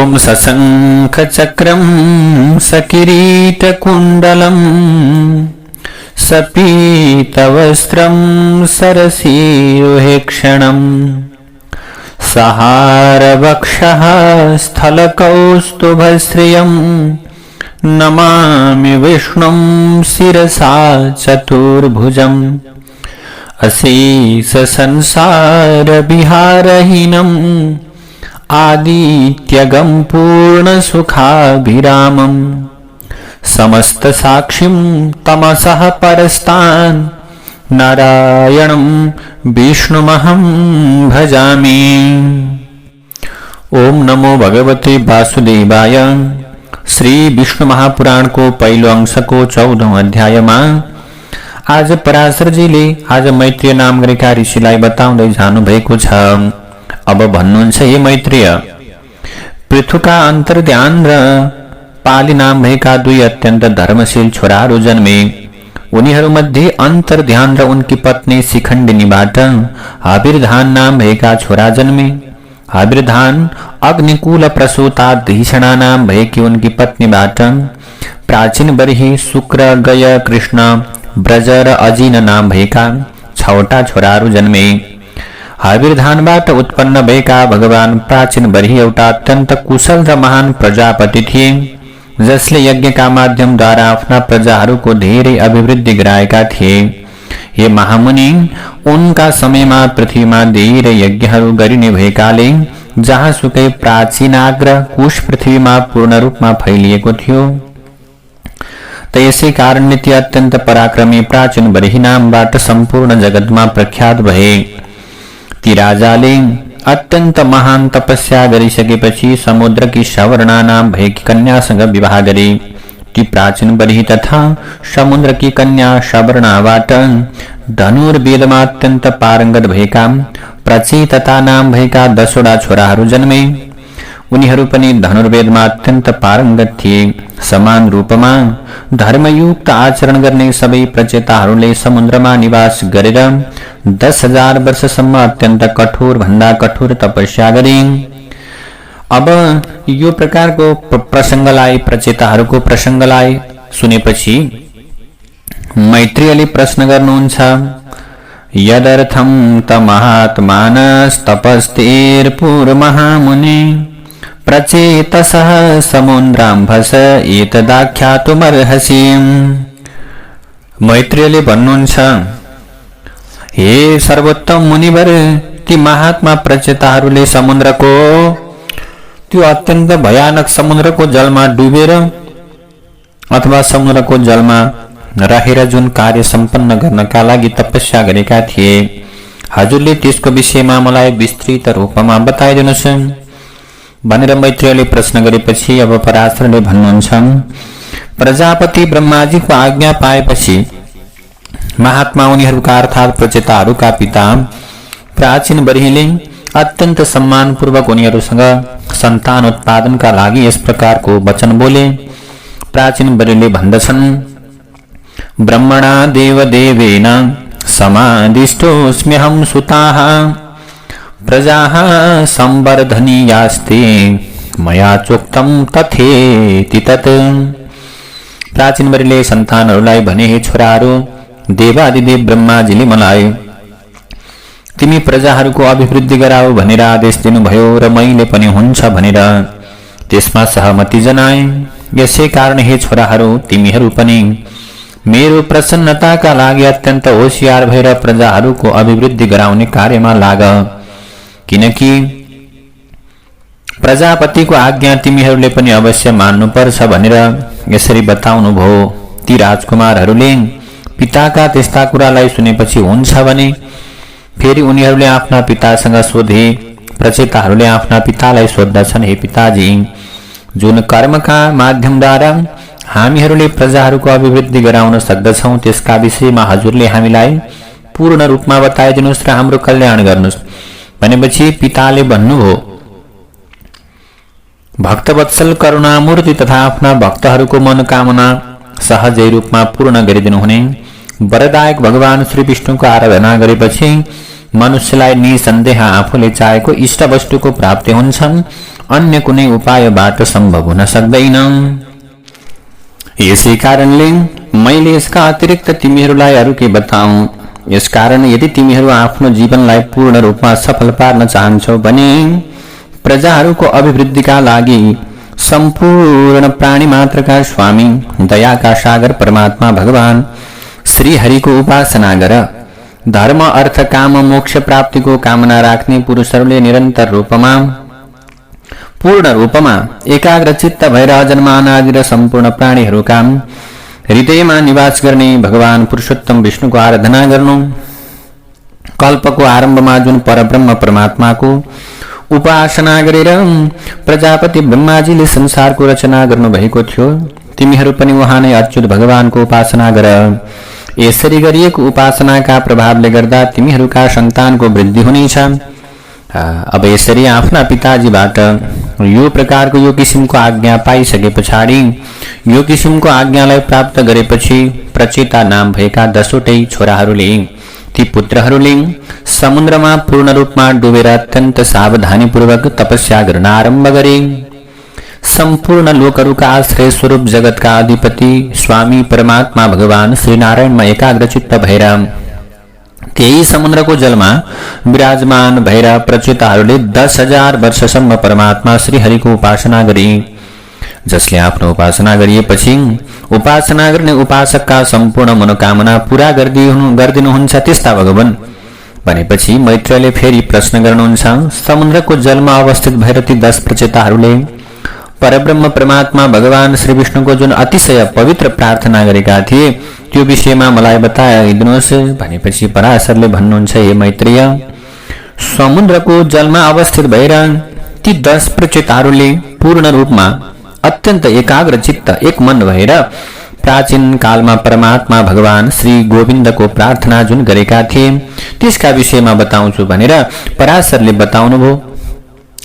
ॐ सशङ्खचक्रं सकिरीटकुण्डलं सपीतवस्त्रं सरसीरुहेक्षणम् सहारवक्षः स्थलकौस्तुभश्रियं नमामि विष्णुं शिरसा चतुर्भुजम् अशेषसंसारविहारहीनम् आदित्यगं पूर्णसुखाभिरामम् समस्तसाक्षिं तमसः परस्तान् नारायणं विष्णुमहं भजामि। ओम नमो भगवते वासुदेवाय। श्री विष्णु महापुराण को पहिलो अंश को 14औं अध्यायमा आज पराशरजीले आज मैत्रेय नाम गरेका ऋषिलाई बताउँदै जानु भएको छ। अब भन्नुहुन्छ, हे मैत्रेय, पृथुका अन्तर्ध्यान र पाली नाम भएका दुई अत्यन्त धर्मशील छोराहरू जन्मे। उनीहरूमध्ये अन्तर्ध्यान र उनकी पत्नी शिखण्डिनीबाट आविर्धान नाम भएका छोरा जन्मे। आविर्धान अग्निकुल प्रसूता धीषणा नाम भएकी उनकी पत्नीबाट प्राचीन बर्ही शुक्र गय कृष्ण ब्रज र अजिन नाम भएका 6वटा छोराहरू जन्मे। आविर्धानबाट उत्पन्न भएका भगवान प्राचीन बर्ही एउटा अत्यन्त कुशल र महान प्रजापति थिए, जसले यज्ञका माध्यमद्वारा आफ्ना प्रजाहरूको धेरै अभिवृद्धि गराएका थिए। हे महामुनि, उनका समयमा पृथ्वीमा धेरै यज्ञहरू गरिने भएकाले जहाँसुकै प्राचीनाग्र कुश पृथ्वीमा पूर्ण रूपमा फैलिएको थियो। त यसै कारणले ती अत्यन्त पराक्रमी प्राचीन बर्ही नामबाट सम्पूर्ण जगतमा प्रख्यात भए। ती राजाले अत्यन्त महान तपस्या गरिसकेपछि समुद्रकी सवर्णा नाम भएकी कन्यासँग विवाह गरे। ती प्राचीन बर्ही तथा समुद्रकी कन्या सवर्णाबाट धनुर्वेदमा अत्यन्त पारङ्गत भएका प्रचेतता नाम भएका 10वटा छोराहरू जन्मे। उनीहरू पनि धनुर्वेदमा अत्यन्त पारङ्गत थिए। समान रूपमा धर्मयुक्त आचरण गर्ने सबै प्रचेताहरूले समुद्रमा निवास गरेर 10,000 वर्षसम्म अत्यन्त कठोर भन्दा कठोर तपस्या गरे। अब यो प्रकारको प्रसङ्गलाई, प्रचेताहरूको प्रसङ्गलाई सुनेपछि मैत्रेयले प्रश्न गर्नुहुन्छ, यदर्थं त महात्मानस्तपस्तेर्पूर्वमहामुने प्रचेतसः समुद्राम्भस एतदाख्यातुमर्हसि। मैत्रेयले भन्नुहुन्छ, हे सर्वोत्तम मुनिवर, ती महात्मा प्रचेताहरूले समुद्रको, त्यो अत्यन्त भयानक समुद्रको जलमा डुबेर अथवा समुद्रको जलमा रहेर जुन कार्य सम्पन्न गर्नका लागि तपस्या गरेका थिए, हजुरले त्यसको विषयमा मलाई विस्तृत रूपमा बताइदिनुहोस् भनेर मैत्रेयले प्रश्न गरेपछि अब पराशरले भन्नुहुन्छ, प्रजापति ब्रह्माजीको आज्ञा पाएपछि महात्मा उनीहरूका अर्थात् प्रचेताहरूका पिता प्राचीन बर्हीले अत्यन्त सम्मानपूर्वक उनीहरूसँग सन्तान उत्पादनका लागि यस प्रकारको वचन बोले। प्राचीन बर्हीले भन्दछन्, ब्रह्मणा देवदेवेन समादिष्टोऽस्म्यहं सुताः प्रजाः संवर्धनीयास्ते मया चोक्तं तथेति तत्। प्राचीन बर्हीले सन्तानहरूलाई भने, हे छोराहरू, देवादिदेव ब्रह्माजीले मलाई तिमी प्रजाहरूको अभिवृद्धि गराऊ भनेर आदेश दिनुभयो र मैले पनि हुन्छ भनेर त्यसमा सहमति जनाए। यसै कारण हे छोराहरू, तिमीहरू पनि मेरो प्रसन्नताका लागि अत्यन्त होशियार भएर प्रजाहरूको अभिवृद्धि गराउने कार्यमा लाग, किनकि प्रजापतिको आज्ञा तिमीहरूले पनि अवश्य मान्नुपर्छ भनेर यसरी बताउनुभयो। ती राजकुमारहरूले पिताका त्यस्ता कुरालाई सुनेपछि हुन्छ भने फेरि उनीहरूले आफ्ना पितासँग सोधे। प्रचेताहरूले आफ्ना पितालाई सोध्दछन्, हे पिताजी, जुन कर्मका माध्यमद्वारा हामीहरूले प्रजाहरूको अभिवृद्धि गराउन सक्दछौँ त्यसका विषयमा हजुरले हामीलाई पूर्ण रूपमा बताइदिनुहोस् र हाम्रो कल्याण गर्नुहोस् भनेपछि पिताले भन्नुभयो, भक्तवत्सल करुणामूर्ति तथा आफ्ना भक्तहरूको मनोकामना सहजै रूपमा पूर्ण गरिदिनुहुने वरदायक भगवान श्री विष्णुको आराधना गरेपछि मनुष्यलाई निसन्देह आफूले चाहेको इष्ट वस्तुको प्राप्ति हुन्छ, अन्य कुनै उपायबाट सम्भव हुन सक्दैन। यसै कारणले मैले यसका अतिरिक्त तिमीहरूलाई अरू के बताऊं। यसकारण यदि तिमीहरू आफ्नो जीवनलाई पूर्ण रूपमा सफल पार्न चाहन्छौ भने प्रजाहरूको अभिवृद्धिका लागि सम्पूर्ण प्राणी मात्रका स्वामी दयाका सागर परमात्मा भगवान श्री हरिको उपासना गर। धर्म अर्थ काम मोक्ष प्राप्तिको कामना राख्ने पुरुषहरूले निरन्तर रूपमा पूर्ण रूपमा एकाग्र चित्त भएर अजन्मान आदि र सम्पूर्ण प्राणीहरूका हृदयमा निवास गर्ने भगवान पुरुषोत्तम विष्णुको आराधना गर्नु। कल्पको आरम्भमा जुन परब्रह्म परमात्माको उपासना गरेर प्रजापति ब्रह्माजीले संसारको रचना गर्नुभएको थियो, तिमीहरू पनि उहाँ नै अच्युत भगवानको उपासना गर। यसरी गरिएको उपासनाका प्रभावले गर्दा तिमीहरूका सन्तानको वृद्धि हुनेछ। अब यसरी आफ्ना पिताजीबाट यो प्रकारको यो किसिमको आज्ञा पाइसके पछाडि यो किसिमको आज्ञालाई प्राप्त गरेपछि प्रचेता नाम भएका 10वटै छोराहरूले ती पुत्रहरूले समुद्रमा पूर्ण रूपमा डुबेर अत्यन्त सावधानीपूर्वक तपस्या गर्न आरम्भ गरे। सम्पूर्ण लोकहरूका आश्रय स्वरूप जगतका अधिपति स्वामी परमात्मा भगवान श्री नारायणमा एकाग्रचित्त भएर त्यही समुद्रको जलमा विराजमान भएर प्रचेताहरूले 10,000 वर्षसम्म परमात्मा श्री हरिको उपासना गरे। जसले आफ्नो उपासना गरिएपछि उपासना गर्ने उपासकका सम्पूर्ण मनोकामना पूरा गरिदिनुहुन्छ त्यस्ता भगवान भनेपछि मैत्रेयले फेरि प्रश्न गर्नुहुन्छ। समुद्रको जलमा अवस्थित भएर ती 10 प्रचेताहरूले परब्रह्म परमात्मा भगवान श्री विष्णुको जुन अतिशय पवित्र प्रार्थना गरेका थिए त्यो विषयमा मलाई बताइदिनुहोस् भनेपछि पराशरले भन्नुहुन्छ, हे मैत्रेय, समुद्रको जलमा अवस्थित भएर ती 10 प्रचेताहरूले पूर्ण रूपमा अत्यन्त एकाग्र चित्त एक मन भएर प्राचीन कालमा परमात्मा भगवान श्री गोविन्दको प्रार्थना जुन गरेका थिए त्यसका विषयमा बताउँछु भनेर पराशरले बताउनुभयो।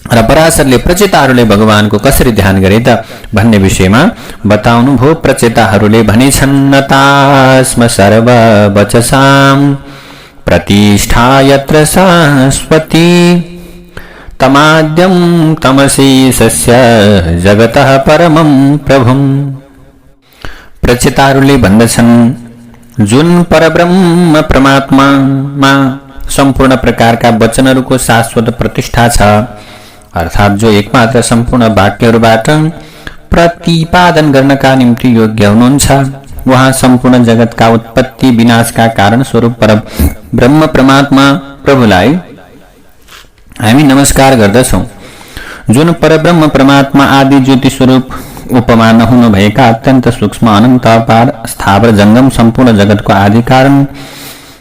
र पराशरले प्रचेताहरूले भगवानको कसरी ध्यान गरे त भन्ने विषयमा बताउनु भो। प्रचेताहरूले भनेछन्, नतास्म सर्ववचसां प्रतिष्ठा यत्र शाश्वती तमाद्यं तमशेषस्य जगतः परमं प्रभुम्। प्रचेताहरूले भन्दछन्, जुन परब्रह्म परमात्मामा सम्पूर्ण प्रकारका वचनहरूको शाश्वत प्रतिष्ठा छ, अर्थात जो एकमात्र सम्पूर्ण वाक्यहरूबाट प्रतिपादन गर्नका निम्ति योग्य हुनुहुन्छ, वहाँ सम्पूर्ण जगतका उत्पत्ति विनाशका कारण स्वरूप परब्रह्म परमात्मा प्रभुलाई हामी नमस्कार गर्दछौँ। जुन परब्रह्म परमात्मा आदि ज्योति स्वरूप उपमा नहुनु भएका अत्यन्त सूक्ष्म अनन्त अपार स्थावर जंगम सम्पूर्ण जगतको आदि कारण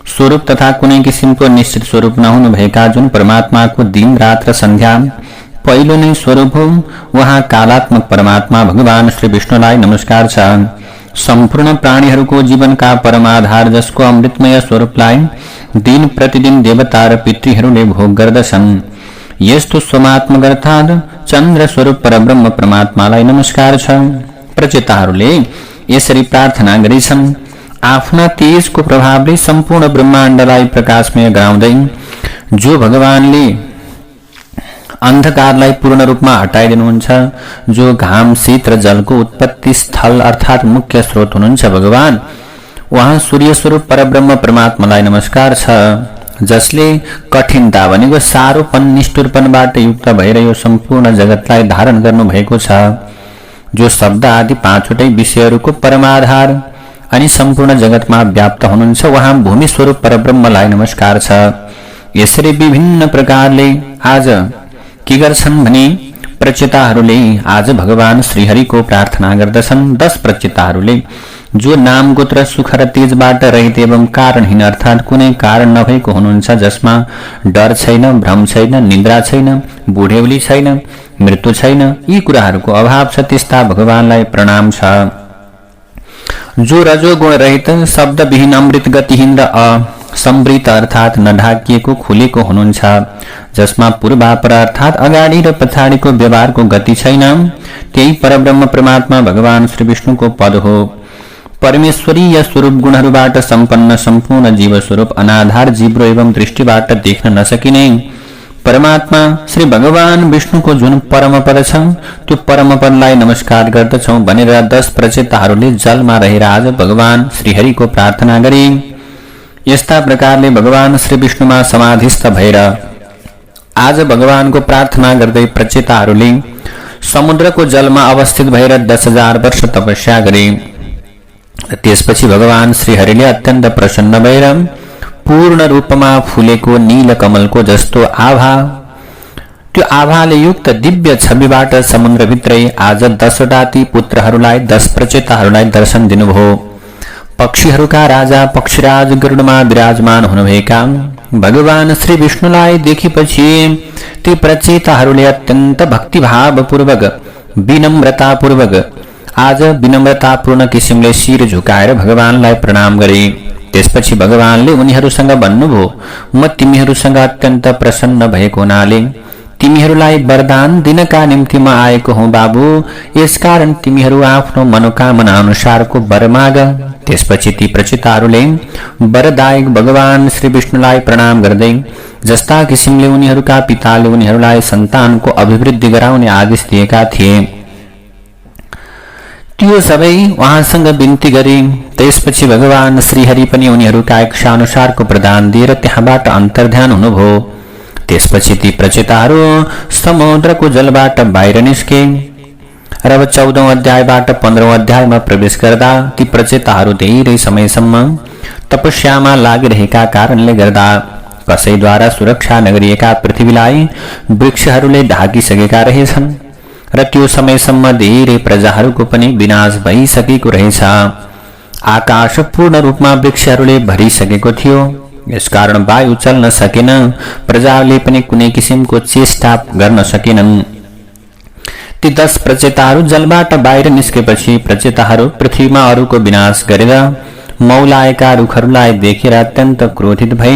स्वरूप तथा कुनै किसिमको निश्चित स्वरूप नहुनु भएका जुन परमात्माको दिन रात र सन्ध्या पहिलो नै स्वरूप हो, वहाँ कालात्मक परमात्मा भगवान श्री विष्णुलाई नमस्कार छ। सम्पूर्ण प्राणीहरूको जीवनका परमाधार जसको अमृतमय स्वरूपलाई दिन प्रतिदिन देवता र पितृहरूले भोग गर्दछन्, यस्तो स्वमात्मक अर्थात् चन्द्र स्वरूप परब्रह्म परमात्मालाई नमस्कार छ। प्रचेताहरूले यसरी प्रार्थना गरेछन्, आफ्ना तेजको प्रभावले सम्पूर्ण ब्रह्माण्डलाई प्रकाशमय गराउँदै जो भगवानले अन्धकारलाई पूर्ण रूपमा हटाइदिनुहुन्छ, जो घाम शीत र जलको उत्पत्ति स्थल अर्थात् मुख्य स्रोत हुनुहुन्छ भगवान, वहाँ सूर्य स्वरूप परब्रह्म परमात्मालाई नमस्कार छ। जसले कठिनता भनेको सारोपन निष्ठुरपनबाट युक्त भएर यो सम्पूर्ण जगतलाई धारण गर्नु भएको छ, जो शब्द आदि 5वटै विषयहरूको परमाधार अनि सम्पूर्ण जगतमा व्याप्त हुनुहुन्छ, वहाँ भूमि स्वरूप परब्रह्मलाई नमस्कार छ। यसरी विभिन्न प्रकारले आज के गर्छन् भने प्रचेताहरूले आज भगवान श्रीहरिको प्रार्थना गर्दछन्। 10 प्रचेताहरूले जो नाम गोत्र सुख र तेजबाट रहित एवं कारणहीन अर्थात् कुनै कारण नभएको हुनुहुन्छ, जसमा डर छैन, भ्रम छैन, निद्रा छैन, बुढेउली छैन, मृत्यु छैन, यी कुराहरूको अभाव छ, त्यस्ता भगवानलाई प्रणाम छ। जो रजोगुण रहित शब्दविहीन अमृत गतिहीन र असमृत अर्थात् नढाकिएको खुलेको हुनुहुन्छ, जसमा पूर्वापर अर्थात् अगाडि र पछाडिको व्यवहारको गति छैन, त्यही परब्रह्म परमात्मा भगवान श्री विष्णुको पद हो। परमेश्वरीय स्वरूप गुणहरूबाट सम्पन्न सम्पूर्ण जीव स्वरूप अनाधार जीव एवं दृष्टिबाट देख्न नसकिने परमात्मा श्री भगवान विष्णुको जुन परमपद छ त्यो परमपदलाई नमस्कार गर्दछौं भनेर 10 प्रचेताहरूले जलमा रहेर आज भगवान श्रीहरिको प्रार्थना गरे। यस्ता प्रकारले भगवान श्री विष्णुमा समाधिस्थ भएर आज भगवानको प्रार्थना गर्दै प्रचेताहरूले समुद्रको जलमा अवस्थित भएर 10,000 वर्ष तपस्या गरे। त्यसपछि भगवान श्रीहरिले अत्यन्त प्रसन्न भएर पूर्ण रूपमा फुलेको नील कमलको जस्तो आभा त्यो आभाले युक्त दिव्य छविबाट समुद्रभित्रै आज 10वटा ती पुत्रहरूलाई 10 प्रचेताहरूलाई दर्शन दिनुभयो। पक्षीहरूका राजा पक्षीराज गरुडमा विराजमान हुनुभएका भगवान श्री विष्णुलाई देखेपछि ती प्रचेताहरूले अत्यन्त भक्तिभावपूर्वक विनम्रतापूर्वक आज विनम्रतापूर्ण किसिमले शिर झुकाएर भगवानलाई प्रणाम गरे। त्यसपछि भगवानले उनीहरूसँग भन्नुभयो, म तिमीहरूसँग अत्यन्त प्रसन्न भएको हुनाले तिमीहरूलाई वरदान दिनका निम्ति म आएको हुँ बाबु। यसकारण तिमीहरू आफ्नो मनोकामना अनुसारको वर माग। त्यसपछि ती प्रचेताहरूले वरदायक भगवान श्री विष्णुलाई प्रणाम गर्दै जस्ता किसिमले उनीहरूका पिताले उनीहरूलाई सन्तानको अभिवृद्धि गराउने आदेश दिएका थिए त्यो सबै उहाँसँग बिन्ती गरे। त्यसपछि भगवान श्रीहरि पनि उनीहरूका इच्छा अनुसारको प्रदान दिएर त्यहाँबाट अन्तर्ध्यान हुनुभयो। त्यसपछि ती प्रचेताहरू समुद्रको जलबाट बाहिर निस्के र 14औं अध्यायबाट 15औं अध्यायमा प्रवेश गर्दा ती प्रचेताहरू धेरै समयसम्म तपस्यामा लागिरहेका कारणले गर्दा कसैद्वारा सुरक्षा नगरिएका पृथ्वीलाई वृक्षहरूले ढाकिसकेका रहेछन् र त्यो समयसम्म धेरै प्रजाहरूको पनि विनाश भइसकेको रहेछ। आकाश पूर्ण रूपमा वृक्षहरूले भरिसकेको थियो। यसकारण वायु चल्न सकेन, प्रजाहरूले पनि कुनै किसिमको चेष्टा गर्न सकेनन्। ती 10 प्रचेताहरू जलबाट बाहिर निस्केपछि प्रचेताहरू पृथ्वीमा अरूको विनाश गरेर मौलाएका रुखहरूलाई देखेर अत्यन्त क्रोधित भए।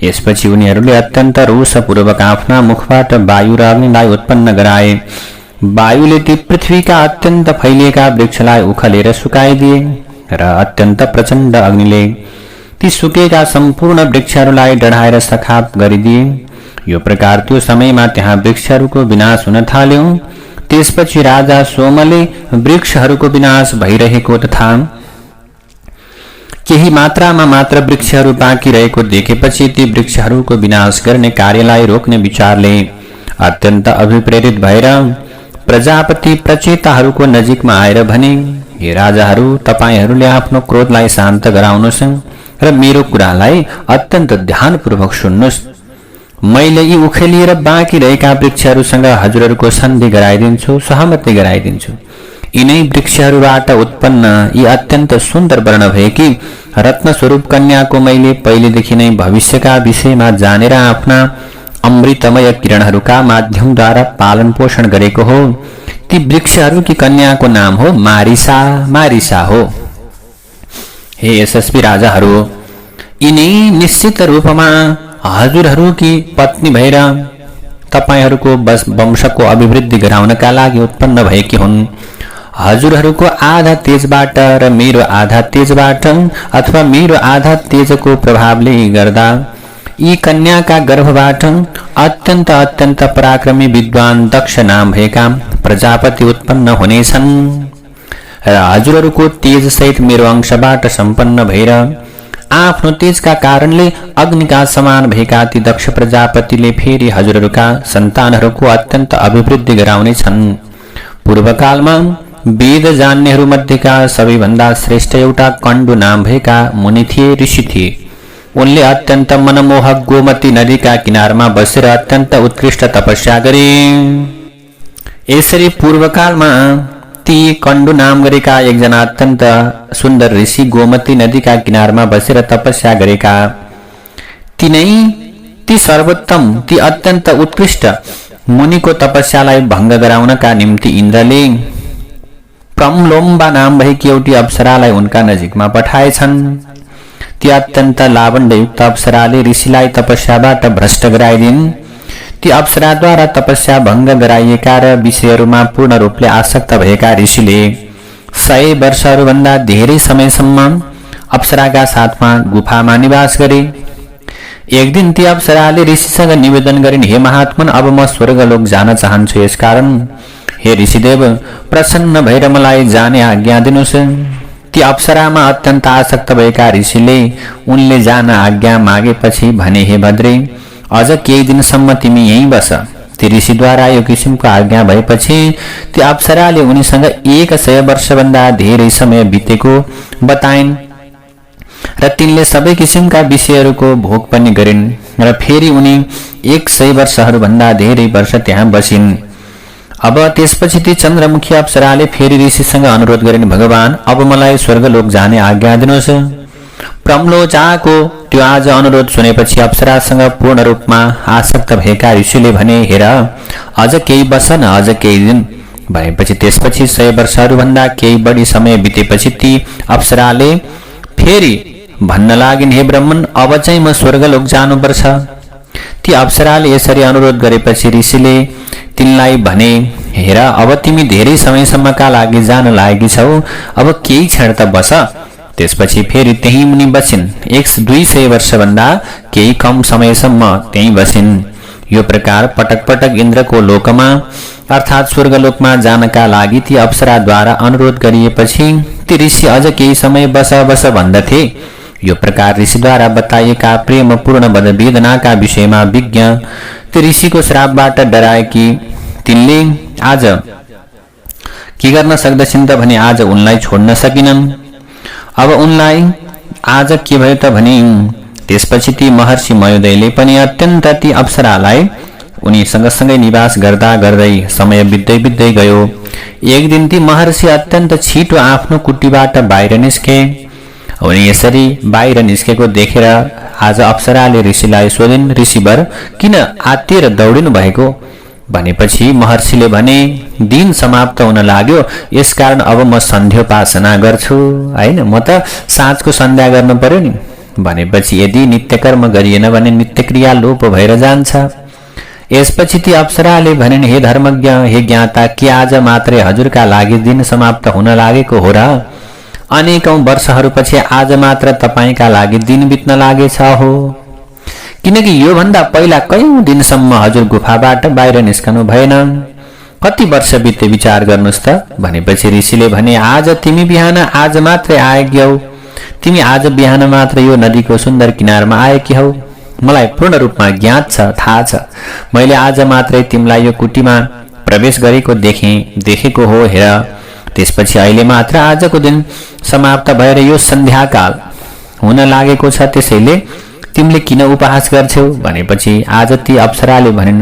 यसपछि उनीहरूले अत्यन्त रोषपूर्वक आफ्ना मुखबाट वायु र अग्निलाई उत्पन्न गराए। वायुले ती पृथ्वीका अत्यन्त फैलिएका वृक्षलाई उखलेर सुकाइदिए र अत्यन्त प्रचण्ड अग्निले ती सुकेका सम्पूर्ण वृक्षहरूलाई डढाएर सखाप गरिदिए। यो प्रकार त्यो समयमा त्यहाँ वृक्षहरूको विनाश हुन थाल्यो। त्यसपछि राजा सोमले वृक्षहरूको विनाश भइरहेको तथा केही मात्रामा मात्र वृक्षहरू बाँकी रहेको देखेपछि ती वृक्षहरूको विनाश गर्ने कार्यलाई रोक्ने विचारले अत्यन्त अभिप्रेरित भएर प्रजापति प्रचेताहरूको नजिकमा आएर भने, हे राजाहरू, तपाईहरूले आफ्नो क्रोधलाई शान्त गराउनुहोस् र मेरो कुरालाई अत्यन्त ध्यानपूर्वक सुन्नुहोस्। मैले यी उखेलिएर बाँकी रहेका वृक्षहरूसँग हजुरहरूको सन्धि गराइदिन्छु, सहमति गराइदिन्छु। यिनै वृक्षहरूबाट उत्पन्न यी अत्यन्त सुन्दर वर्ण भएकी रत्नस्वरूप कन्याको मैले पहिलेदेखि नै भविष्यका विषयमा जानेर आफ्ना अमृतमय किरणहरूका माध्यमद्वारा पालन पोषण गरेको हो। ती वृक्षहरूकी कन्याको नाम हो मारिसा। मारिसा हो। हे यशस्वी राजाहरू, यिनै निश्चित रूपमा हजुरहरूकी पत्नी भएर तपाईहरूको वंशको अभिवृद्धि गराउनका लागि उत्पन्न भएकी हुन्। हजुरहरूको आधा तेजबाट र मेरो आधा तेजबाट अथवा मेरो आधा तेजको प्रभावले गर्दा यी कन्याका गर्भबाट अत्यन्त अत्यन्त पराक्रमी विद्वान दक्ष नाम भएका प्रजापति उत्पन्न हुनेछन् र हजुरहरूको तेज सहित मेरो अंशबाट सम्पन्न भएर आफ्नो तेजका कारणले अग्निका समान भएका ती दक्ष प्रजापतिले फेरि हजुरहरूका सन्तानहरूको अत्यन्त अभिवृद्धि गराउने छन्। पूर्वकालमा वेद जान्नेहरू मध्येका सबैभन्दा श्रेष्ठ एउटा कण्डु नाम भएका मुनि थिए, ऋषि थिए। उनले अत्यन्त मनमोहक गोमती नदीका किनारमा बसेर अत्यन्त उत्कृष्ट तपस्या गरे। यसरी पूर्वकालमा ती कण्डु नाम गरेका एकजना अत्यन्त सुन्दर ऋषि गोमती नदीका किनारमा बसेर तपस्या गरेका ती सर्वोत्तम ती अत्यन्त उत्कृष्ट मुनिको तपस्यालाई भङ्ग गराउनका निम्ति इन्द्रले प्रमलोम्बा नाम भएकी एउटी अप्सरालाई उनका नजिकमा पठाएछन्। ती अत्यन्त लावण्ययुक्त अप्सराले ऋषिलाई तपस्याबाट भ्रष्ट गराइदिन्। ती अप्सराद्वारा तपस्या भङ्ग गराइएका र विषयहरूमा पूर्ण रूपले आसक्त भएका ऋषिले 100 वर्षहरूभन्दा धेरै समयसम्म अप्सराका साथमा गुफामा निवास गरे। एक दिन ती अप्सराले ऋषिसँग निवेदन गरिन्, हे महात्मन, अब म स्वर्गलोक जान चाहन्छु, यसकारण हे ऋषिदेव प्रसन्न भएर मलाई जाने आज्ञा दिनुहोस्। ती अप्सरामा अत्यन्त आसक्त भएका ऋषिले उनले जान आज्ञा मागेपछि भने, हे भद्रे, अझ केही दिनसम्म तिमी यहीँ बस। ती ऋषिद्वारा यो किसिमको आज्ञा भएपछि ती अप्सराले उनीसँग 100 वर्षभन्दा धेरै समय बितेको बताइन् र तिनले सबै किसिमका विषयहरूको भोग पनि गरिन् र फेरि उनी 100 वर्षहरूभन्दा धेरै वर्ष त्यहाँ बसिन्। अब त्यसपछि ती चन्द्रमुखी अप्सराले फेरि ऋषिसँग अनुरोध गरिन्, भगवान, अब मलाई स्वर्गलोक जाने आज्ञा दिनुहोस्। प्रम्लोचाको त्यो आज अनुरोध सुनेपछि अप्सरासँग पूर्ण रूपमा आसक्त भएका ऋषिले भने, हेर, अझ केही बस न, अझ केही दिन भनेपछि त्यसपछि 100 वर्षहरूभन्दा केही बढी समय बितेपछि ती अप्सराले फेरि भन्न लागिन्, हे ब्राह्मण, अब चाहिँ म स्वर्गलोक जानुपर्छ। ती अप्सराले यसरी अनुरोध गरेपछि ऋषिले तिनलाई भने, हेर, अब तिमी धेरै समयसम्मका लागि जान लागेकी छौ, अब केही क्षण त बस। त्यसपछि फेरि त्यही मुनि बसिन्। 100-200 वर्षभन्दा केही कम समयसम्म त्यही बसिन्। यो प्रकार पटक पटक इन्द्रको लोकमा अर्थात् स्वर्गलोकमा जानका लागि ती अप्सराद्वारा अनुरोध गरिएपछि ती ऋषि अझ केही समय बस बस भन्दथे। यो प्रकार ऋषिद्वारा बताइएका प्रेमपूर्ण वेदनाका विषयमा विज्ञ ती ऋषिको श्रापबाट डराएकी तिनले आज के गर्न सक्दछिन् त भने आज उनलाई छोड्न सकिनन्। अब उनलाई आज के भयो त भने त्यसपछि ती महर्षि महोदयले पनि अत्यन्त ती अप्सरालाई उनी सँगसँगै निवास गर्दा गर्दै समय बित्दै बित्दै गयो। एक दिन ती महर्षि अत्यन्त छिटो आफ्नो कुटीबाट बाहिर निस्के। उनी यसरी बाहिर निस्केको देखेर आज अप्सराले ऋषिलाई सोधिन्, ऋषिवर, किन आत्तिएर दौडिनु भएको? भनेपछि महर्षिले भने, दिन समाप्त हुन लाग्यो, यसकारण अब म सन्ध्योपासना गर्छु, हैन, म त साँझको सन्ध्या गर्नु पर्यो नि। भनेपछि यदि नित्यकर्म गरिएन भने नित्यक्रिया लोप भएर जान्छ। यसपछि ती अप्सराले भनिन्, हे धर्मज्ञ, हे ज्ञाता, के आज मात्रै हजुरका लागि दिन समाप्त हुन लागेको हो र? अनेकौं वर्षहरूपछि आज मात्र तपाईका लागि दिन बित्न लागेछ हो। किनकि योभन्दा पहिला कयौं दिनसम्म हजुर गुफाबाट बाहिर निस्कनु भएन। कति वर्ष बिते विचार गर्नुहोस् त। भनेपछि ऋषिले भने, आज तिमी बिहान आज मात्रै आएकी हौ। तिमी आज बिहान मात्र यो नदीको सुन्दर किनारमा आएकी हौ। मलाई पूर्ण रूपमा ज्ञात छ, थाहा छ। मैले आज मात्रै तिमीलाई यो कुटीमा प्रवेश गरेको देखेको हो, हेर। त्यसपछि अहिले मात्र आजको दिन समाप्त भएर यो सन्ध्याकाल हुन लागेको छ, त्यसैले तिमीले किन उपहास गर्छौ? भनेपछि आज ती अप्सराले भनिन्,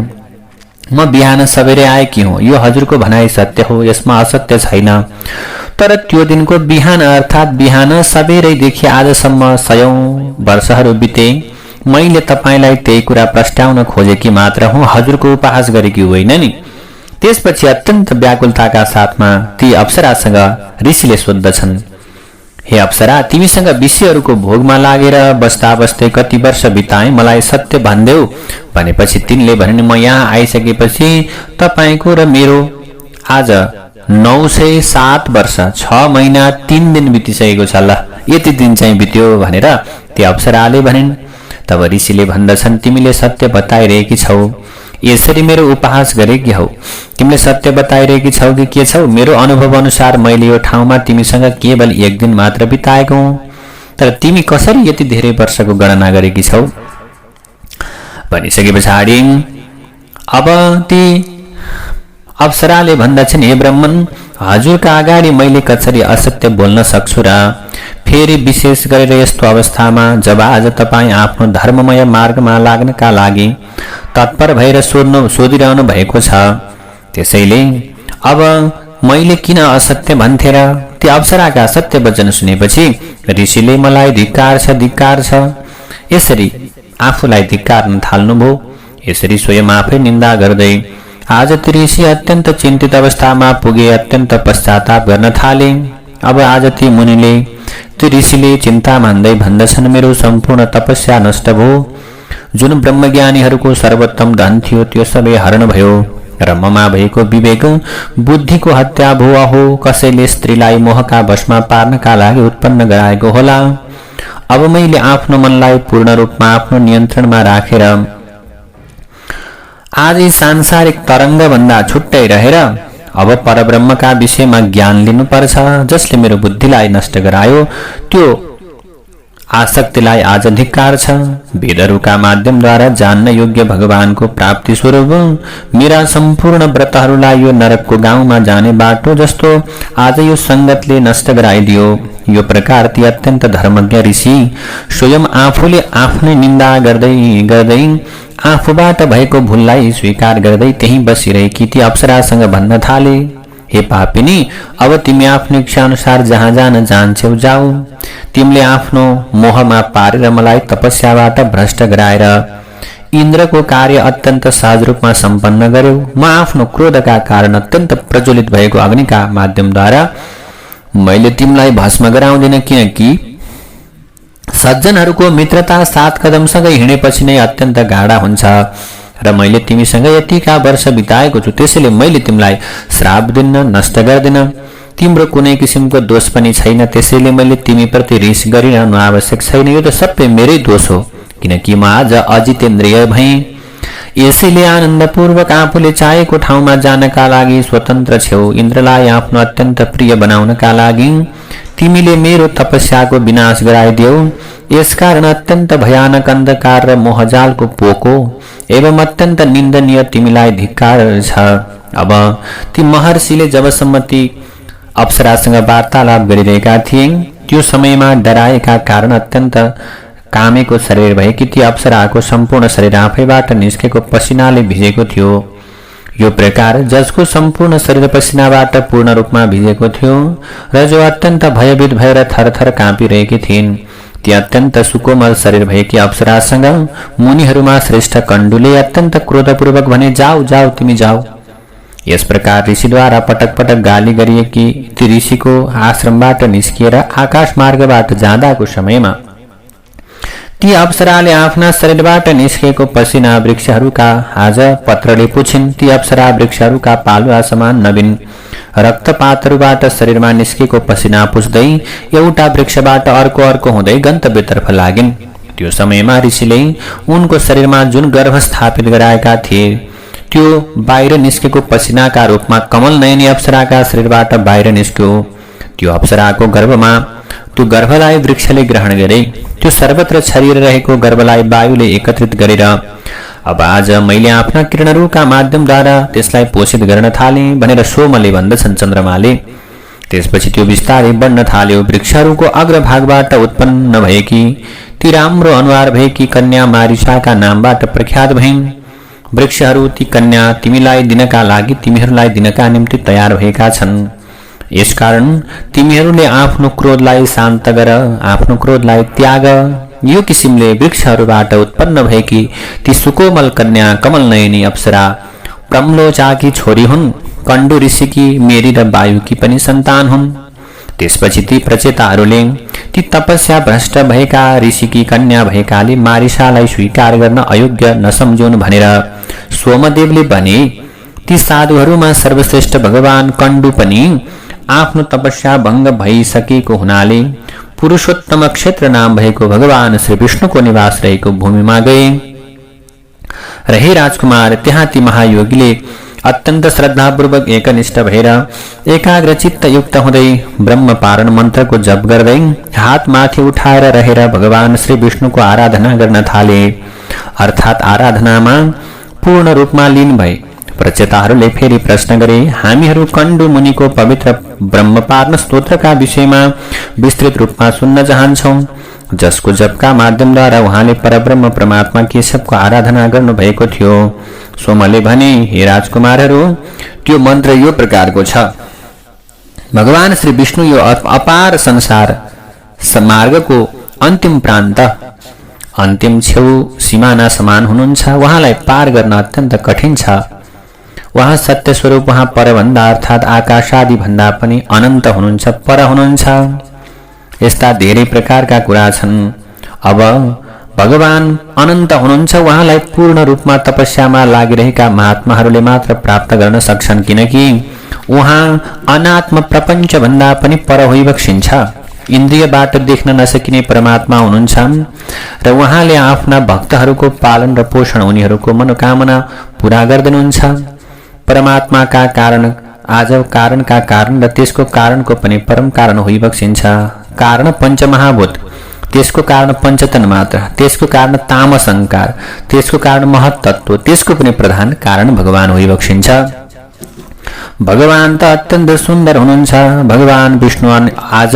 म बिहान सबेरै आएकी हुँ। यो हजुरको भनाइ सत्य हो, यसमा असत्य छैन। तर त्यो दिनको बिहान अर्थात् बिहान सबेरैदेखि आजसम्म 100 वर्षहरू बिते। मैले तपाईलाई त्यही कुरा प्रस्ट्याउन खोजेकी मात्र हुँ, हजुरको उपहास गरेकी होइन नि। त्यसपछि अत्यन्त व्याकुलताका साथमा ती अप्सरासँग ऋषिले सोध्दछन्, हे अप्सरा, तिमीसँग विषयहरूको भोगमा लागेर बस्दा बस्दै कति वर्ष बिताए, मलाई सत्य भन्देऊ। भनेपछि तिनले भनिन्, म यहाँ आइसकेपछि तपाईको र मेरो आज 907 वर्ष 6 महिना 3 दिन बितिसकेको छ। ल, यति दिन चाहिँ बित्यो भनेर ती अप्सराले भनिन्। तब ऋषिले भन्दछन्, तिमीले सत्य बताइरहेकी छौ, यसरी मेरो उपहास गरेकी हौ। तिमीले सत्य बताइरहेकी छौ कि के छौ? मेरो अनुभव अनुसार मैले यो ठाउँमा तिमीसँग केवल 1 दिन मात्र बिताएको हुँ। तर तिमी कसरी यति धेरै वर्षको गणना गरेकी छौ? भनिसके पछाडि अब ती अप्सराले भन्दछन्, हे ब्राह्मण, हजुरका अगाडि मैले कसरी असत्य बोल्न सक्छु र? फेरि विशेष गरेर यस्तो अवस्थामा जब आज तपाईँ आफ्नो धर्ममय मार्गमा लाग्नका लागि तत्पर भएर सोधिरहनु भएको छ, त्यसैले अब मैले किन असत्य भन्थे र? ती अप्सराका सत्य वचन सुनेपछि ऋषिले मलाई धिक्कार छ यसरी आफूलाई धिक्कार्न थाल्नुभयो। यसरी स्वयं आफै निन्दा गर्दै आज ती ऋषि अत्यन्त चिन्तित अवस्थामा पुगे, अत्यन्त पश्चाताप गर्न थाले। अब आज ती मुनिले ती ऋषिले चिन्ता मान्दै भन्दछन्, मेरो सम्पूर्ण तपस्या नष्ट भयो। जुन ब्रह्मज्ञानीहरूको सर्वोत्तम धन थियो त्यो सबै हरण भयो। रममा भएको विवेक बुद्धिको हत्या भो अहो, कसैले स्त्रीलाई मोहका वशमा पार्नका लागि उत्पन्न गराएको होला। अब मैले आफ्नो मनलाई पूर्ण रूपमा आफ्नो नियन्त्रणमा राखेर आज सांसारिक तरंग भन्दा छुट्टै रहेर अब परब्रह्मका विषयमा ज्ञान लिनुपर्छ। जसले मेरो बुद्धिलाई नष्ट गरायो त्यो आसक्तिलाई आज धिक्कार छ। वेदहरूका माध्यमद्वारा जान्न योग्य भगवानको प्राप्ति स्वरूप मेरा सम्पूर्ण व्रतहरूलाई यो नरकको गाउँमा जाने बाटो जस्तो आज यो संगतले नष्ट गराइदियो। यो प्रकार ती अत्यन्त धर्मज्ञ ऋषि स्वयं आफूले आफ्नै निन्दा गर्दै गर्दै आफूबाट भएको भूललाई स्वीकार गर्दै त्यही बसिरहेकी ती अप्सरासँग भन्न थाले, हे पापिनी, अब तिमी आफ्नो इच्छा अनुसार जहाँ जान जान्छौ जाऊ। तिमीले आफ्नो मोहमा पारेर मलाई तपस्याबाट भ्रष्ट गराएर इन्द्रको कार्य अत्यन्त सहज रूपमा सम्पन्न गर्यौ। म आफ्नो क्रोधका कारण अत्यन्त प्रज्वलित भएको अग्निका माध्यमद्वारा मैले तिमीलाई भस्म गराउँदिन, किनकि सज्जनहरूको मित्रता 7 कदमसँगै हिँडेपछि नै अत्यन्त गाढा हुन्छ र मैले तिमीसँग यतिका वर्ष बिताएको छु। त्यसैले मैले तिमीलाई श्राप दिन्न, नष्ट गर्दिन। तिम्रो कुनै किसिमको दोष पनि छैन, त्यसैले मैले तिमीप्रति रिस गरिरहनु आवश्यक छैन। यो त सबै मेरै दोष हो, किनकि म आज अजितेन्द्रिय भएँ। यसैले आनन्दपूर्वक आफूले चाहेको ठाउँमा जानका लागि स्वतन्त्र छेउ। इन्द्रलाई आफ्नो अत्यन्त प्रिय बनाउनका लागि तिमीले मेरो तपस्याको विनाश गराइदियौ। यसकारण अत्यन्त भयानक अन्धकार र मोहजालको पोको एवं अत्यन्त निन्दनीय तिमीलाई धिक्कार छ। अब ती महर्षिले जबसम्म ती अप्सरासँग वार्तालाप गरिरहेका थिए त्यो समयमा डराएका कारण अत्यन्त कामेको शरीर भएकी ती अप्सराको सम्पूर्ण शरीर आफैबाट निस्केको पसिनाले भिजेको थियो। यो प्रकार जसको सम्पूर्ण शरीर पसिनाबाट पूर्ण रूपमा भिजेको थियो र जो अत्यन्त भयभीत भएर थरथर काँपिरहेकी थिइन्, ती अत्यन्त सुकोमल शरीर भएकी अप्सरासँग मुनिहरूमा श्रेष्ठ कण्डुले अत्यन्त क्रोधपूर्वक भने, जाऊ जाऊ तिमी जाऊ। यस प्रकार ऋषिद्वारा पटक पटक गाली गरिएकी ती ऋषिको आश्रमबाट निस्किएर आकाश मार्गबाट जाँदाको समयमा ती अप्सराले आफ्ना शरीरबाट निस्केको पसिना वृक्षहरूका आज पत्रले पुछिन्। ती अप्सरा वृक्षहरूका पालुवा समान नवीन रक्तपातहरूबाट शरीरमा निस्केको पसिना पुछ्दै एउटा वृक्षबाट अर्को हुँदै गन्तव्यतर्फ लागिन्। त्यो समयमा ऋषिले उनको शरीरमा जुन गर्भ स्थापित गराएका थिए त्यो बाहिर निस्केको पसिनाका रूपमा कमल नयनी अप्सराका शरीरबाट बाहिर निस्क्यो। त्यो अप्सराको गर्भमा त्यो गर्भलाई वृक्षले ग्रहण गरे। त्यो सर्वत्र छरिएर रहेको गर्भलाई वायुले एकत्रित गरेर अब आज मैले आफ्ना किरणहरूका माध्यमद्वारा त्यसलाई पोषित गर्न थाले भनेर सोमले भन्दछन् चन्द्रमाले। त्यसपछि त्यो बिस्तारै बढ्न थाल्यो। वृक्षहरूको अग्रभागबाट उत्पन्न भएकी ती राम्रो अनुहार भएकी कन्या मारिसाका नामबाट प्रख्यात भइन्। वृक्षहरू ती कन्या तिमीलाई दिनका लागि तिमीहरूलाई दिनका निम्ति तयार भएका छन्। यसकारण तिमीहरूले आफ्नो क्रोधलाई शान्त गर, आफ्नो क्रोधलाई त्याग। यो किसिमले वृक्षहरूबाट उत्पन्न भएकी ती सुकोमल कन्या कमल नयनी अप्सरा प्रम्लोचाकी छोरी हुन्। कण्डु ऋषिकी, मेरी र वायुकी पनि सन्तान हुन्। त्यसपछि ती प्रचेताहरूले ती तपस्या भ्रष्ट भएका ऋषिकी कन्या भएकाले मारिसालाई स्वीकार गर्न अयोग्य नसम्झुन् भनेर सोमदेवले भने। ती साधुहरूमा सर्वश्रेष्ठ भगवान कण्डु पनि आफ्नो तपस्या भङ्ग भइसकेको हुनाले पुरुषोत्तम क्षेत्र नाम भएको भगवान श्री विष्णुको निवास रहेको भूमिमा गए। र हे राजकुमार, त्यहाँ ती महायोगीले अत्यन्त श्रद्धापूर्वक एकनिष्ठ भएर एकाग्र चित्त युक्त हुँदै ब्रह्म पारण मन्त्रको जप गर्दै हात माथि उठाएर रहेर भगवान श्री विष्णुको आराधना गर्न थाले। अर्थात् आराधनामा पूर्ण रूपमा लीन भए। प्रचेताहरूले फेरि प्रश्न गरे, हामीहरू कण्डु मुनिको पवित्र ब्रह्मपारण स्तोत्रका विषयमा विस्तृत रूपमा सुन्न चाहन्छौं, जसको जपका माध्यमद्वारा उहाँले परब्रह्म परमात्मा केशवको आराधना गर्नुभएको थियो। सोमले भने, हे राजकुमारहरू, त्यो मन्त्र यो प्रकारको छ। भगवान श्री विष्णु यो अपार संसार मार्गको अन्तिम प्रान्त, अन्तिम छेउ सीमाना समान हुनुहुन्छ। उहाँलाई पार गर्न अत्यन्त कठिन छ। उहाँ सत्य स्वरूप, उहाँ परभन्दा अर्थात् आकाशादि भन्दा पनि अनन्त हुनुहुन्छ, पर हुनुहुन्छ। यस्ता धेरै प्रकारका कुरा छन्। अब भगवान अनन्त हुनुहुन्छ, उहाँलाई पूर्ण रूपमा तपस्यामा लागिरहेका महात्माहरूले मात्र प्राप्त गर्न सक्छन्, किनकि उहाँ अनात्म प्रपञ्च भन्दा पनि पर होइबक्सिन्छ। इन्द्रियबाट देख्न नसकिने परमात्मा हुनुहुन्छ र उहाँले आफ्ना भक्तहरूको पालन र पोषण, उनीहरूको मनोकामना पूरा गर्दिनुहुन्छ। परमात्माका कारण आज कारणका कारण र त्यसको कारणको पनि परम कारण होइबक्सिन्छ। कारण पञ्चमहाभूत, त्यसको कारण पञ्चतन मात्र, त्यसको कारण तामस अहंकार, त्यसको कारण महत्तत्व, त्यसको पनि प्रधान कारण भगवान होइबक्सिन्छ। भगवान त अत्यन्त सुन्दर हुनुहुन्छ। भगवान विष्णु आज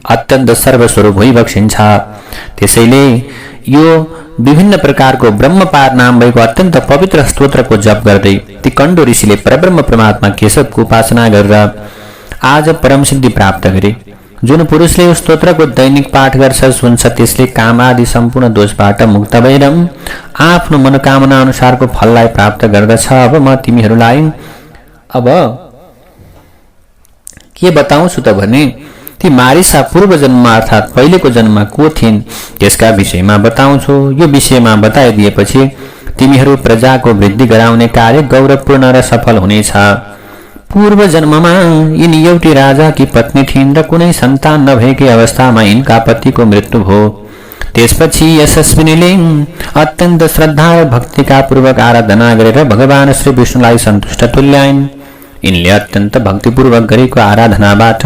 अत्यन्त सर्वस्वरूप होइबक्सिन्छ। त्यसैले यो विभिन्न प्रकारको ब्रह्मपार नाम भएको अत्यन्त पवित्र स्तोत्रको जप गर्दै ती कण्डो ऋषिले परब्रह्म परमात्मा केशवको उपासना गरेर आज परम सिद्धि प्राप्त गरे। जुन पुरुषले यो स्तोत्रको दैनिक पाठ गर्छ, सुन्छ, त्यसले काम आदि सम्पूर्ण दोषबाट मुक्त भएर आफ्नो मनोकामना अनुसारको फललाई प्राप्त गर्दछ। अब म तिमीहरूलाई अब के बताउँछु त भने ती मारिसा पूर्व जन्म अर्थात पहिलेको जन्ममा को थिइन् त्यसका विषयमा बताउँछु। यो विषयमा बताइदिएपछि तिमीहरू प्रजाको वृद्धि गराउने कार्य गौरवपूर्ण र सफल हुनेछ। पूर्व जन्ममा यिनी एउटी राजाकी पत्नी थिइन् र कुनै सन्तान नभएकै अवस्थामा यिनका पतिको मृत्यु भयो। त्यसपछि यशस्विनीले अत्यन्त श्रद्धा र भक्तिका पूर्वक आराधना गरेर भगवान श्री विष्णुलाई सन्तुष्ट तुल्याइन्। यिनले अत्यन्त भक्तिपूर्वक गरेको आराधनाबाट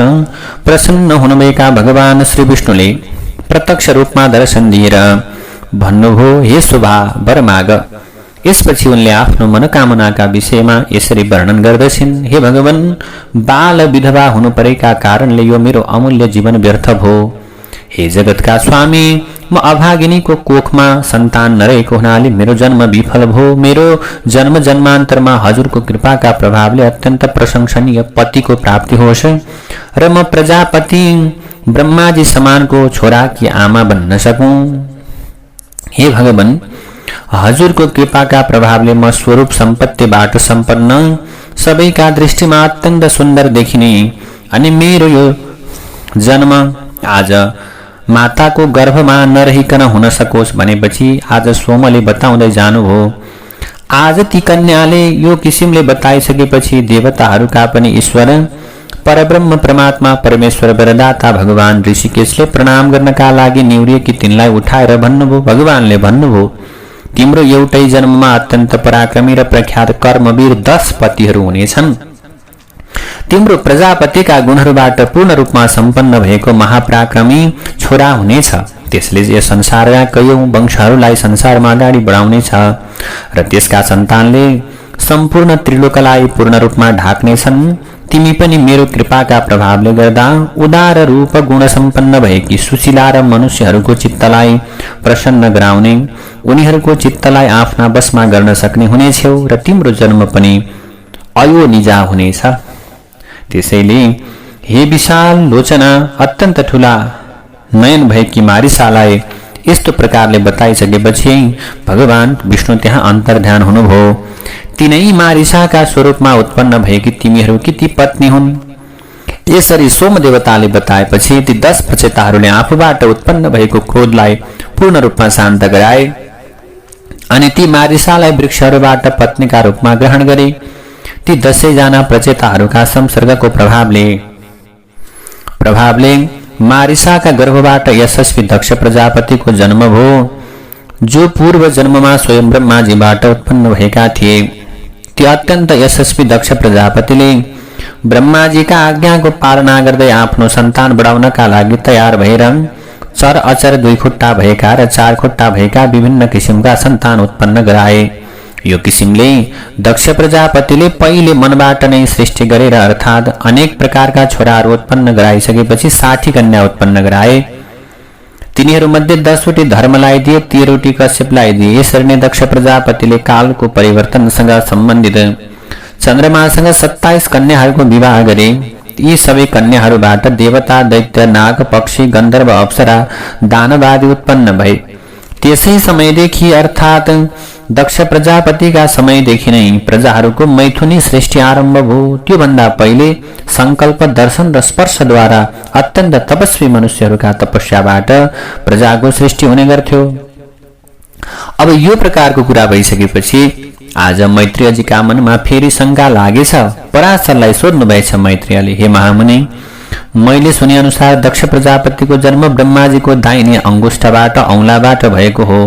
प्रसन्न हुनुभएका भगवान श्री विष्णुले प्रत्यक्ष रूपमा दर्शन दिएर भन्नुभयो, हे शोभा वर माग। यसपछि उनले आफ्नो मनोकामनाका विषयमा यसरी वर्णन गर्दछिन्, हे भगवान, बाल विधवा हुनु परेका कारणले यो मेरो अमूल्य जीवन व्यर्थ भयो। हे जगतका स्वामी, म अभागिनीको कोखमा सन्तान नरहेको हुनाले मेरो जन्म विफल भयो। मेरो जन्म जन्मान्तरमा हजुरको कृपाका प्रभावले अत्यन्त प्रशंसनीय पतिको प्राप्ति होस् र म प्रजापति ब्रह्माजी समानको छोराकी आमा बन्न सकूं। हे भगवान, हजुरको कृपाका प्रभावले म स्वरूप सम्पत्तिबाट सम्पन्न, सबैका दृष्टिमा अत्यन्त सुन्दर देखिने अनि मेरो यो जन्म आज माताको गर्भमा नरहिकन हुन सकोस् भनेपछि आज सोमले बताउँदै जानुभयो। आज ती कन्याले यो किसिमले बताइसकेपछि देवताहरूका पनि ईश्वर परब्रह्म परमात्मा परमेश्वर वरदाता भगवान ऋषिकेशले प्रणाम गर्नका लागि निहुरिएकी तिनलाई उठाएर भन्नुभयो। भगवानले भन्नुभयो, तिम्रो एउटै जन्ममा अत्यन्त पराक्रमी र प्रख्यात कर्मवीर 10 पतिहरू हुनेछन्। तिम्रो प्रजापतिका गुणहरूबाट पूर्ण रूपमा सम्पन्न भएको महापराक्रमी छोरा हुनेछ। त्यसले यस संसारका कयौं वंशहरूलाई संसारमा अगाडि बढाउनेछ र त्यसका सन्तानले सम्पूर्ण त्रिलोकलाई पूर्ण रूपमा ढाक्नेछन्। तिमी पनि मेरो कृपाका प्रभावले गर्दा उदार रूप गुण सम्पन्न भएकी सुशीला र मनुष्यहरूको चित्तलाई प्रसन्न गराउने, उनीहरूको चित्तलाई आफ्ना वशमा गर्न सक्ने हुनेछौ र तिम्रो जन्म पनि अयोनिजा हुनेछ। त्यसैले हे विशाल लोचना, अत्यन्त ठूला नयन भएकी मारिसालाई यस्तो प्रकारले बताइसकेपछि भगवान विष्णु त्यहाँ अन्तर्ध्यान हुनुभयो। तिनै मारिसाका स्वरूपमा उत्पन्न भएकी तिमीहरूकी ती पत्नी हुन्। यसरी सोमदेवताले बताएपछि ती 10 प्रचेताहरूले आफूबाट उत्पन्न भएको क्रोधलाई पूर्ण रूपमा शान्त गराए अनि ती मारिसालाई वृक्षहरूबाट पत्नीका रूपमा ग्रहण गरे। ती 10 जना प्रचेताहरूका संसर्गको प्रभावले मारिसाका गर्भबाट यशस्वी दक्ष प्रजापतिको जन्म भयो, जो पूर्व जन्ममा स्वयं ब्रह्माजीबाट उत्पन्न भएका थिए। ती अत्यन्त यशस्वी दक्ष प्रजापतिले ब्रह्माजीका आज्ञाको पालना गर्दै आफ्नो सन्तान बढाउनका लागि तयार भएर चर अचर 2 खुट्टा भएका र 4 खुट्टा भएका विभिन्न किसिमका सन्तान उत्पन्न गराए। यो किसिमले दक्ष प्रजापतिले पहिले मनबाट नै सृष्टि गरेर अर्थात् अनेक प्रकारका छोराहरू उत्पन्न गराइसकेपछि 60 कन्या उत्पन्न गराए। तिनीहरूमध्ये 10 वटी धर्मलाई दिए, 13 वटी कश्यपलाई दिए। यसरी नै दक्ष प्रजापतिले कालको परिवर्तनसँग सम्बन्धित चन्द्रमासँग 27 कन्याहरूको विवाह गरे। यी सबै कन्याहरूबाट देवता, दैत्य, नाग, पक्षी, गन्धर्व, अप्सरा, दानव आदि उत्पन्न भए। त्यसै समयदेखि अर्थात् दक्ष प्रजापतिका समयदेखि नै प्रजाहरूको मैथुनी सृष्टि आरम्भ भयो। त्योभन्दा पहिले संकल्प, दर्शन र स्पर्शद्वारा अत्यन्त तपस्वी मनुष्यहरूका तपस्याबाट प्रजाको सृष्टि हुने गर्थ्यो। अब यो प्रकारको कुरा भइसकेपछि आज मैत्रेयजीका मनमा फेरि शंका लागेछ। पराशरलाई सोध्नु भएछ मैत्रेयले, हे महामुनि, मैले सुने अनुसार दक्ष प्रजापतिको जन्म ब्रह्माजीको दाहिने अंगुष्ठबाट औंलाबाट भएको हो।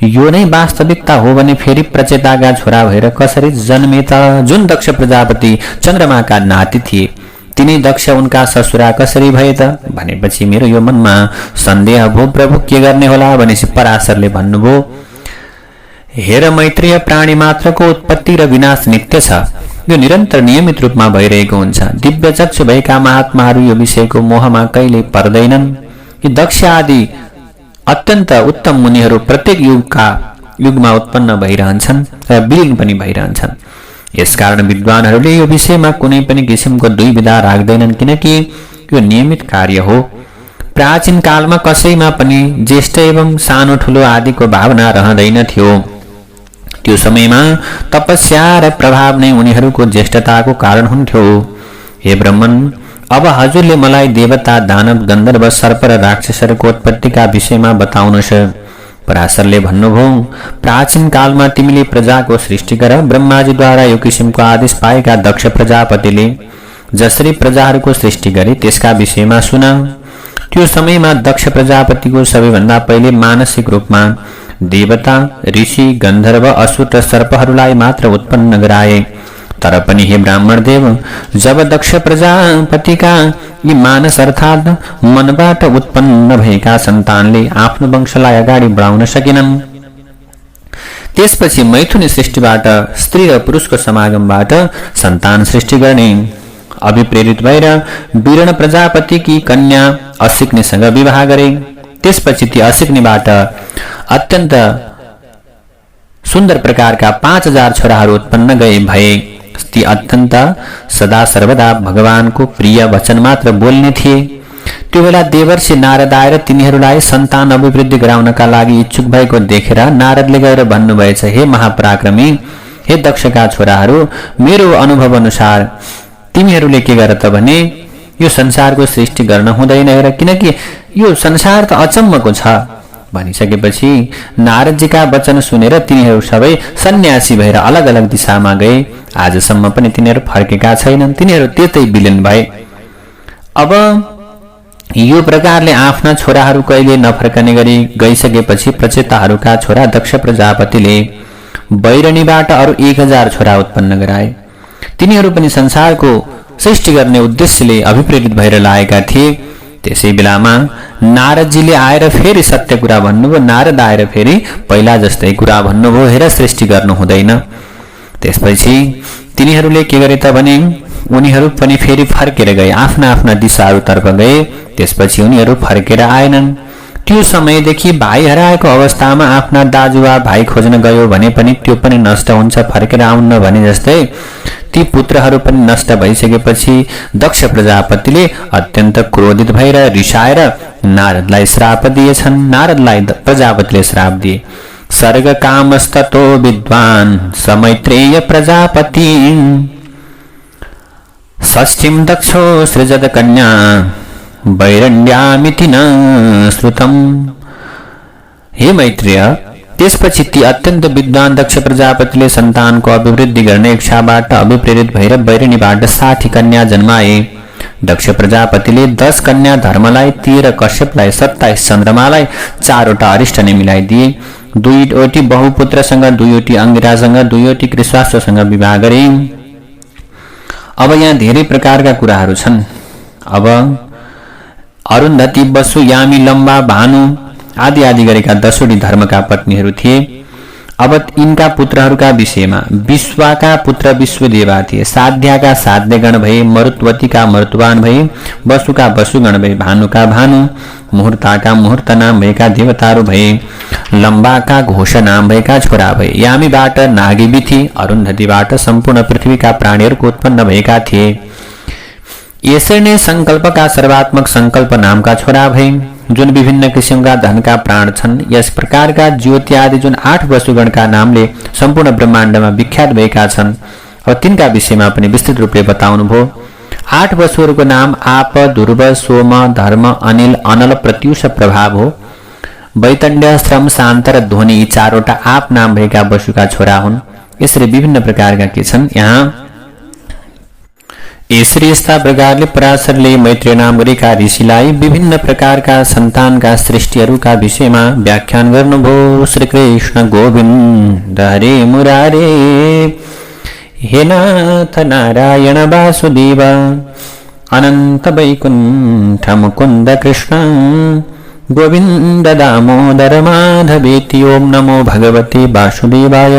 यो नै वास्तविकता हो भने फेरि प्रचेताका छोरा भएर कसरी जन्मे त? जुन दक्ष प्रजापति चन्द्रमाका नाति थिए तिनी दक्ष उनका ससुरा कसरी भए त भनेपछि मेरो यो मनमा सन्देह भो। प्रभु के गर्ने होला भनेपछि पराशरले भन्नुभयो, हेर मैत्रेय, प्राणी मात्रको उत्पत्ति र विनाश नित्य छ। यो निरन्तर नियमित रूपमा भइरहेको हुन्छ। दिव्य चक्षु भएका महात्माहरू यो विषयको मोहमा कहिले पर्दैनन्। यी दक्ष आदि अत्यन्त उत्तम मुनिहरू प्रत्येक युगमा उत्पन्न भइरहन्छन् र विलीन पनि भइरहन्छन्। यसकारण विद्वानहरूले यो विषयमा कुनै पनि किसिमको दुविधा राख्दैनन्, किनकि यो नियमित कार्य हो। प्राचीन कालमा कसैमा पनि ज्येष्ठ एवं सानो ठुलो आदिको भावना रहँदैन थियो। त्यो समयमा तपस्या र प्रभाव नै उनीहरूको ज्येष्ठताको कारण हुन्थ्यो। हे ब्रह्मन, अब हजुरले मलाई देवता, दानव, गन्धर्व, सर्प र राक्षसहरूको उत्पत्तिका विषयमा बताउनुहोस्। पराशरले भन्नुभयो, प्राचीन कालमा तिमीले प्रजाको सृष्टि गर। ब्रह्माजीद्वारा यो किसिमको आदेश पाएका दक्ष प्रजापतिले जसरी प्रजाहरूको सृष्टि गरे त्यसका विषयमा सुन। त्यो समयमा दक्ष प्रजापतिको सबैभन्दा पहिले मानसिक रूपमा देवता, ऋषि, गन्धर्व, असुर र सर्पहरूलाई मात्र उत्पन्न गराए। तर पनि हे ब्राह्मण देव, जब दक्ष प्रजापतिका यी मानस अर्थात् मनबाट उत्पन्न भएका सन्तानले आफ्नो वंशलाई अगाडि बढाउन सकेनन्, त्यसपछि मैथुनी सृष्टिबाट स्त्री र पुरुषको समागमबाट सन्तान सृष्टि गर्ने अभिप्रेरित भएर वीरण प्रजापतिकी कन्या असिक्नीसँग विवाह गरे। त्यसपछि ती असिक्नीबाट अत्यन्त सुन्दर प्रकारका 5000 छोराहरू उत्पन्न भए। ती अत्यन्त सदा सर्वदा भगवानको प्रिय वचन मात्र बोल्ने थिए। त्यो बेला देवर्षि नारद आएर तिनीहरूलाई सन्तान अभिवृद्धि गराउनका लागि इच्छुक भएको देखेर नारदले गएर भन्नुभएछ, हे महापराक्रमी, हे दक्षका छोराहरू, मेरो अनुभव अनुसार तिमीहरूले के गर त भने यो संसारको सृष्टि गर्न हुँदैन हेर, किनकि यो संसार त अचम्मको छ। भनिसकेपछि नारदजीका वचन सुनेर तिनीहरू सबै सन्यासी भएर अलग अलग दिशामा गए। आजसम्म पनि तिनीहरू फर्केका छैनन्, तिनीहरू त्यतै विलीन भए। अब यो प्रकारले आफ्ना छोराहरू कहिले नफर्कने गरी गइसकेपछि प्रचेताहरूका छोरा दक्ष प्रजापतिले बैरणीबाट अरू 1000 छोरा उत्पन्न गराए। तिनीहरू पनि संसारको सृष्टि गर्ने उद्देश्यले अभिप्रेरित भएर लागेका थिए। त्यसै बेलामा नारदजीले आएर फेरि सत्य कुरा भन्नुभयो। नारद आएर फेरि पहिला जस्तै कुरा भन्नुभयो, हेर सृष्टि गर्नु हुँदैन। त्यसपछि तिनीहरूले के गरे त भने उनीहरू पनि फेरि फर्केर गए, आफ्ना आफ्ना दिशाहरूतर्फ गए। त्यसपछि उनीहरू फर्केर आएनन्। त्यो समयदेखि भाइ हराएको अवस्थामा आफ्ना दाजु वा भाइ खोज्न गयो भने पनि त्यो पनि नष्ट हुन्छ, फर्केर आउन्न भने जस्तै ती पुत्रहरू पनि नष्ट भइसकेपछि दक्ष प्रजापतिले अत्यन्त क्रोधित भएर रिसाएर नारदलाई श्राप दिएछन्। नारदलाई प्रजापतिले श्राप दिए, सर्ग कामस्ततो विद्वान समैत्रेय प्रजापति षष्ठीं दक्षो सृजत कन्या वैरण्यामिति न श्रुतम्। हे मैत्रेय, त्यसपछि ती अत्यन्त विद्वान दक्ष प्रजापतिले सन्तानको अभिवृद्धि गर्ने इच्छाबाट अभिप्रेरित भएर बैरणीबाट 60 कन्या जन्माए। दक्ष प्रजापतिले 10 कन्या धर्मलाई, 13 कश्यपलाई, 27 चन्द्रमालाई, 4वटा अरिष्ट नै मिलाइदिए। 2वटी बहुपुत्रसँग, 2वटी अंगिरासँग, 2वटी कृष्वाश्वसँग विवाह गरे। अब यहाँ धेरै प्रकारका कुराहरू छन्। अब अरुन्धती, बसु, यामी, लम्बा, भानु आदि आदि गरेका 10वटी धर्मका पत्नीहरू थिए। अब यिनका पुत्रहरूका विषयमा विश्वाका पुत्र विश्वदेवा थिए, साध्याका साध्यगण भए, मरुत्वतीका मरुत्वान भए, वसुका वसुगण भए, भानुका भानु, मुहूर्ताका मुहूर्त नाम भएका देवताहरू भए, लम्बाका घोष नाम भएका छोरा भए, यामीबाट नागिबी थिए, अरुन्धतीबाट सम्पूर्ण पृथ्वीका प्राणीहरूको उत्पन्न भएका थिए। यसरी नै संकल्पका सर्वात्मक संकल्प नामका छोरा भए, जुन विभिन्न किसिमका धनका प्राण छन्। यस प्रकारका ज्योति आदि जुन 8 वसुगणका नामले सम्पूर्ण ब्रह्माण्डमा विख्यात भएका छन्। अब तिनका विषयमा पनि विस्तृत रूपले बताउनु भयो। 8 वसुहरूको नाम आप, ध्रुव, सोम, धर्म, अनिल, अनल, प्रत्युष, प्रभाव हो। वैतण्ड्यश्रम शान्तर ध्वनि चारवटा आप नाम भएका वसुका छोरा हुन्। यसरी विभिन्न प्रकारका के छन् यहाँ। यसरी यस्ता प्रकारले पराशरले मैत्रेय नाम गरेका ऋषिलाई विभिन्न प्रकारका सन्तानका सृष्टिहरूका विषयमा व्याख्यान गर्नुभयो। श्री कृष्ण गोविन्द हरे मुरारे, हे नाथ नारायण वासुदेव, अनन्त वैकुण्ठ मुकुन्द कृष्ण, गोविन्द दामोदर माधवेति। ओम नमो भगवते वासुदेवाय।